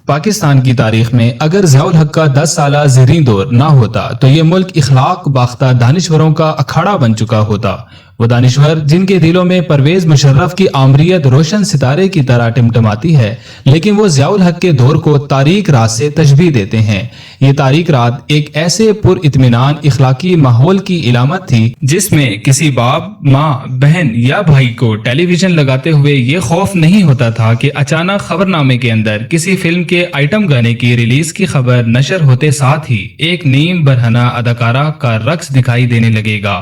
پاکستان کی تاریخ میں اگر ضیاء الحق کا 10 سالہ زرعی دور نہ ہوتا تو یہ ملک اخلاق باختہ دانشوروں کا اکھاڑا بن چکا ہوتا۔ وہ دانشور جن کے دلوں میں پرویز مشرف کی آمریت روشن ستارے کی طرح ٹمٹماتی ہے، لیکن وہ ضیاء الحق کے دور کو تاریک رات سے تشبیہ دیتے ہیں۔ یہ تاریک رات ایک ایسے پر اطمینان اخلاقی ماحول کی علامت تھی جس میں کسی باپ، ماں، بہن یا بھائی کو ٹیلی ویژن لگاتے ہوئے یہ خوف نہیں ہوتا تھا کہ اچانک خبرنامے کے اندر کسی فلم کے آئٹم گانے کی ریلیز کی خبر نشر ہوتے ساتھ ہی ایک نیم برہنہ اداکارہ کا رقص دکھائی دینے لگے گا۔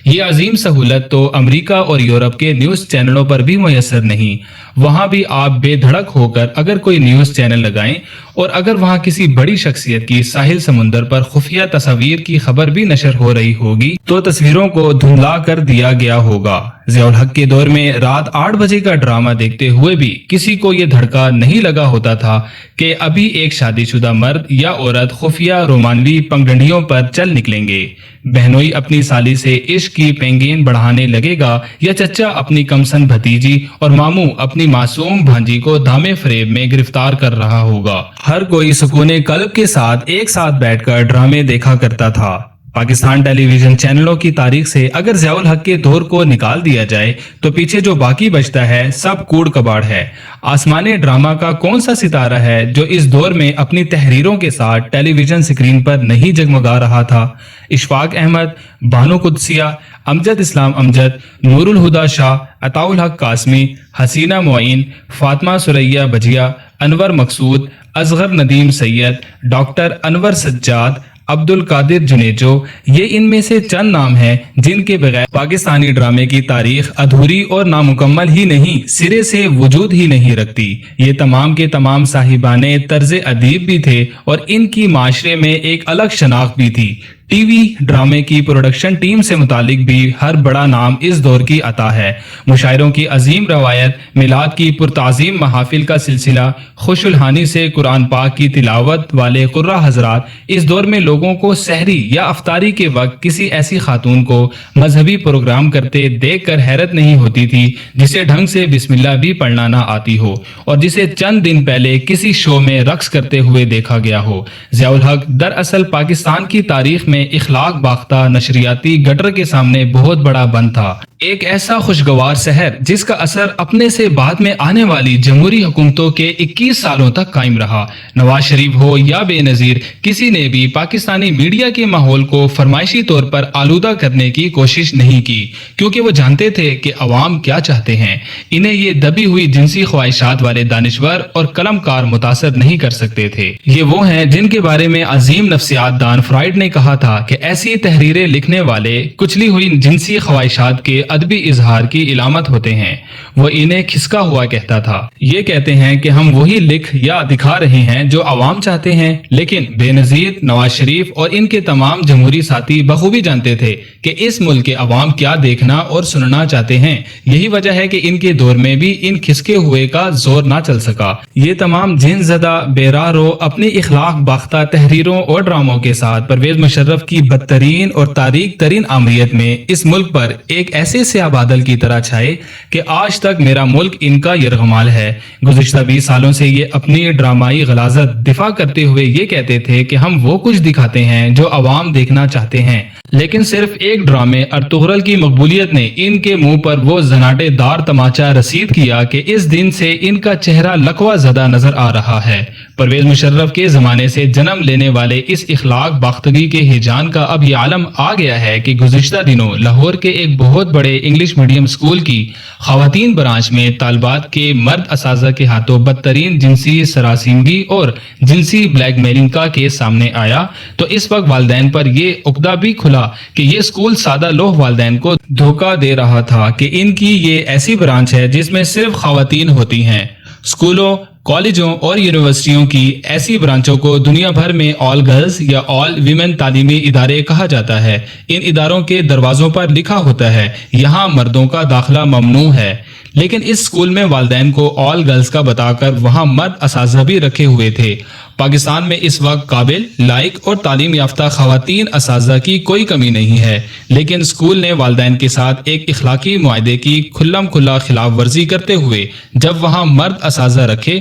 یہ عظیم سہولت تو امریکہ اور یورپ کے نیوز چینلوں پر بھی میسر نہیں۔ وہاں بھی آپ بے دھڑک ہو کر اگر کوئی نیوز چینل لگائیں اور اگر وہاں کسی بڑی شخصیت کی ساحل سمندر پر خفیہ تصاویر کی خبر بھی نشر ہو رہی ہوگی تو تصویروں کو دھندلا کر دیا گیا ہوگا۔ ضیاء الحق کے دور میں رات 8 بجے کا ڈرامہ دیکھتے ہوئے بھی کسی کو یہ دھڑکا نہیں لگا ہوتا تھا کہ ابھی ایک شادی شدہ مرد یا عورت خفیہ رومانوی پگڈنڈیوں پر چل نکلیں گے، بہنوئی اپنی سالی سے عشق کی پینگین بڑھانے لگے گا، یا چچا اپنی کمسن بھتیجی اور ماموں اپنی معصوم بھانجی کو دامے فریب میں گرفتار کر رہا ہوگا۔ ہر کوئی سکون قلب کے ساتھ ایک ساتھ بیٹھ کر ڈرامے دیکھا کرتا تھا۔ پاکستان ٹیلی ویژن چینلوں کی تاریخ سے اگر ضیاء الحق کے دور کو نکال دیا جائے تو پیچھے جو باقی بچتا ہے سب کوڑ کباڑ ہے۔ آسمانی ڈرامہ کا کون سا ستارہ ہے جو اس دور میں اپنی تحریروں کے ساتھ ٹیلی ویژن سکرین پر نہیں جگمگا رہا تھا؟ اشفاق احمد، بانو قدسیہ، امجد اسلام امجد، نور الہدی شاہ، عطاء الحق قاسمی، حسینہ معین، فاطمہ ثریا بجیا، انور مقصود، اصغر ندیم سید، ڈاکٹر انور سجاد، عبد القادر جنیجو، یہ ان میں سے چند نام ہیں جن کے بغیر پاکستانی ڈرامے کی تاریخ ادھوری اور نامکمل ہی نہیں، سرے سے وجود ہی نہیں رکھتی۔ یہ تمام کے تمام صاحبان طرز ادیب بھی تھے اور ان کی معاشرے میں ایک الگ شناخت بھی تھی۔ ٹی وی ڈرامے کی پروڈکشن ٹیم سے متعلق بھی ہر بڑا نام اس دور کی عطا ہے۔ مشاعروں کی عظیم روایت، میلاد کی پرتعظیم محافل کا سلسلہ، خوش الحانی سے قرآن پاک کی تلاوت والے قرہ حضرات، اس دور میں لوگوں کو سحری یا افطاری کے وقت کسی ایسی خاتون کو مذہبی پروگرام کرتے دیکھ کر حیرت نہیں ہوتی تھی جسے ڈھنگ سے بسم اللہ بھی پڑھنا نہ آتی ہو اور جسے چند دن پہلے کسی شو میں رقص کرتے ہوئے دیکھا گیا ہو۔ ضیاء الحق دراصل پاکستان کی تاریخ میں اخلاق باختہ نشریاتی گٹر کے سامنے بہت بڑا بند تھا، ایک ایسا خوشگوار شہر جس کا اثر اپنے سے بعد میں آنے والی جمہوری حکومتوں کے 21 سالوں تک قائم رہا۔ نواز شریف ہو یا بے نظیر، کسی نے بھی پاکستانی میڈیا کے ماحول کو فرمائشی طور پر آلودہ کرنے کی کوشش نہیں کی، کیونکہ وہ جانتے تھے کہ عوام کیا چاہتے ہیں۔ انہیں یہ دبی ہوئی جنسی خواہشات والے دانشور اور قلم کار متاثر نہیں کر سکتے تھے۔ یہ وہ ہیں جن کے بارے میں عظیم نفسیات دان فرائڈ نے کہا تھا کہ ایسی تحریریں لکھنے والے کچلی ہوئی جنسی خواہشات کے ادبی اظہار کی علامت ہوتے ہیں۔ وہ انہیں کھسکا ہوا کہتا تھا۔ یہ کہتے ہیں کہ ہم وہی لکھ یا دکھا رہے ہیں جو عوام چاہتے ہیں، لیکن بے نظیر، نواز شریف اور ان کے تمام جمہوری ساتھی بخوبی جانتے تھے کہ اس ملک کے عوام کیا دیکھنا اور سننا چاہتے ہیں۔ یہی وجہ ہے کہ ان کے دور میں بھی ان کھسکے ہوئے کا زور نہ چل سکا۔ یہ تمام جن زدہ بے راہ رو اپنی اخلاق باختہ تحریروں اور ڈراموں کے ساتھ پرویز مشرف کی بدترین اور تاریک ترین آمریت میں اس ملک پر ایک ایسے سیاہ بادل کی طرح چھائے کہ آج تک میرا ملک ان کا یرغمال ہے۔ گزشتہ 20 سالوں سے یہ اپنی ڈرامائی غلاظت دفاع کرتے ہوئے یہ کہتے تھے کہ ہم وہ کچھ دکھاتے ہیں جو عوام دیکھنا چاہتے ہیں، لیکن صرف ایک ڈرامے ارطغرل کی مقبولیت نے ان کے منہ پر وہ زناٹے دار تماچا رسید کیا کہ اس دن سے ان کا چہرہ لقوہ زدہ نظر آ رہا ہے۔ پرویز مشرف کے زمانے سے جنم لینے والے اس اخلاق باختگی کے ہیجان کا اب یہ عالم آ گیا ہے کہ گزشتہ دنوں لاہور کے ایک بہت بڑے انگلش میڈیم اسکول کی خواتین برانچ میں طالبات کے مرد اساتذہ کے ہاتھوں بدترین جنسی سراسیمگی اور جنسی بلیک میلنگ کا کیس سامنے آیا تو اس وقت والدین پر یہ عقدہ بھی کھلا کہ یہ اسکول سادہ لوح والدین کو دھوکہ دے رہا تھا کہ ان کی یہ ایسی برانچ ہے جس میں صرف خواتین ہوتی ہیں۔ اسکولوں، کالجوں اور یونیورسٹیوں کی ایسی برانچوں کو دنیا بھر میں آل گرلز یا آل ویمن تعلیمی ادارے کہا جاتا ہے۔ ان اداروں کے دروازوں پر لکھا ہوتا ہے یہاں مردوں کا داخلہ ممنوع ہے، لیکن اس اسکول میں والدین کو آل گرلز کا بتا کر وہاں مرد اساتذہ بھی رکھے ہوئے تھے۔ پاکستان میں اس وقت قابل، لائق اور تعلیم یافتہ خواتین اساتذہ کی کوئی کمی نہیں ہے، لیکن اسکول نے والدین کے ساتھ ایک اخلاقی معاہدے کی کھلم کھلا خلاف ورزی کرتے ہوئے جب وہاں مرد اساتذہ رکھے